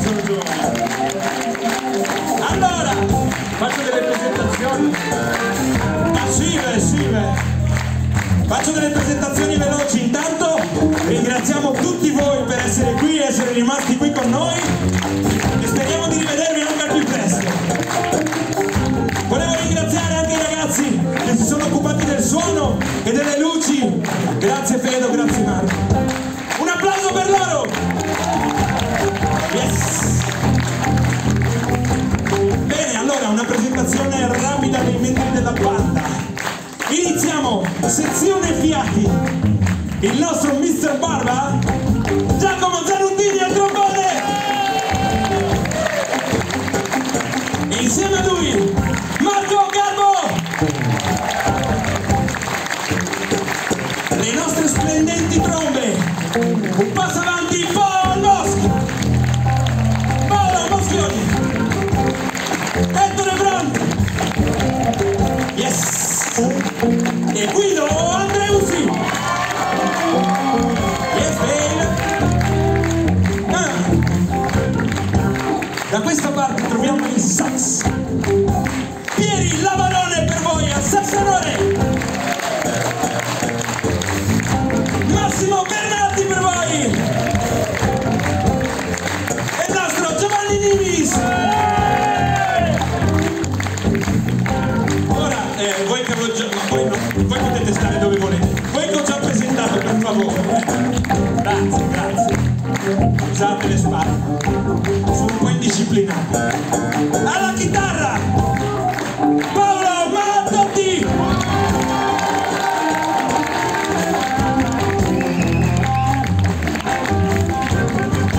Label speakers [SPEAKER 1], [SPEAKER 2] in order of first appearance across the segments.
[SPEAKER 1] Sono giovane. Allora, faccio delle presentazioni. Faccio delle presentazioni veloci. Intanto ringraziamo tutti voi per essere qui, essere rimasti qui con noi e speriamo di rivedervi anche al più presto. Volevo ringraziare anche i ragazzi che si sono occupati del suono e delle luci. Grazie Fedo, grazie Marco. Un applauso per loro! Yes! Bene, allora una presentazione rapida dei membri della banda. Iniziamo, sezione fiati. Il nostro Mr. Barba, Giacomo Zanutini al trombone. E insieme a lui, Marco Garbo. Le nostre splendenti trombe. Un passo avanti, Paolo Moschioni. Ettore Brandt. Yes. E Guido Andreusi. Yes, baby. Da questa parte troviamo il sax. Pieri Lavarone per voi al sax tenore. Massimo Bernardi per voi. E il nostro Giovanni Nimis. Ora, voi che voi potete stare dove volete. Voi che ho già presentato, per favore. Grazie. Usate le spalle. Sono un po' indisciplinati. Alla chitarra, Paolo Mattotti.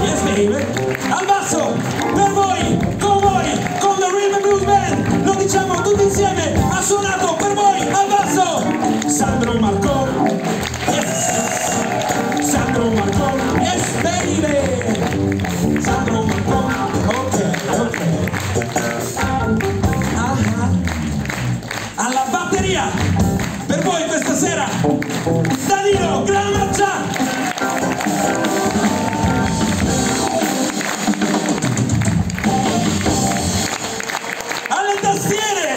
[SPEAKER 1] Yes, baby. Al basso, per voi, con The Rhythm and Blues Band. Lo diciamo tutti insieme. Ha suonato per voi, al basso, Sandro Marco. Yes. Sandro Marco. Yes, baby. Sandro Marco. Ok. Alla batteria, per voi questa sera, Danilo Gramaccia. Alle tastiere,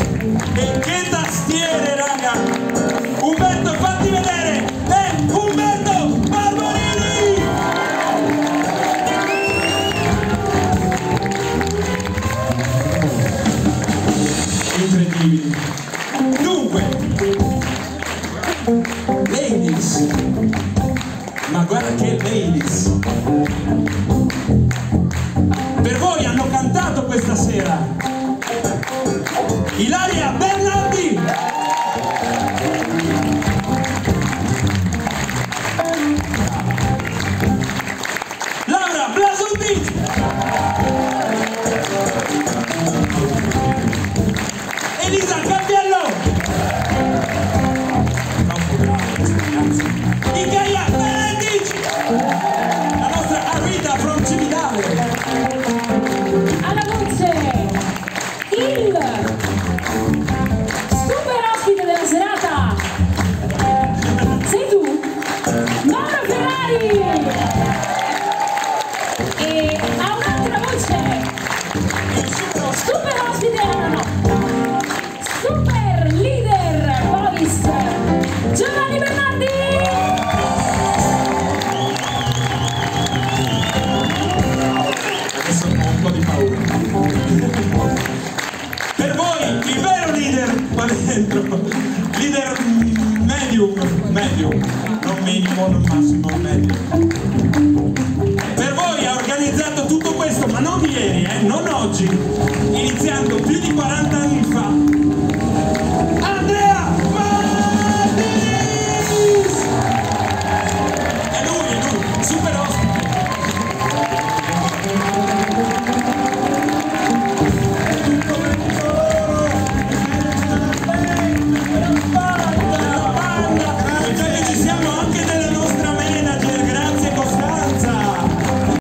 [SPEAKER 1] e che tastiere raga, Umberto fatti vedere, è Umberto Barbolini. Incredibili. Dunque, ladies, ma guarda che ladies, per voi hanno cantato questa sera Ilaria Bernardi, Laura Blasutti, Elisa Campiello, troppo bravo questi ragazzi, Igaia Benetic, la nostra Arita from Cividale,
[SPEAKER 2] alla voce il super ospite della serata, sei tu, Mauro Ferrari, e a un'altra voce super ospite, super leader voice, Giovanni Bernardi.
[SPEAKER 1] Adesso ho un po' di paura. Per voi il vero leader qua dentro, leader medium, non minimo, non massimo, medium. Per voi ha organizzato tutto questo, ma non ieri, non oggi, iniziando più di 40 anni fa.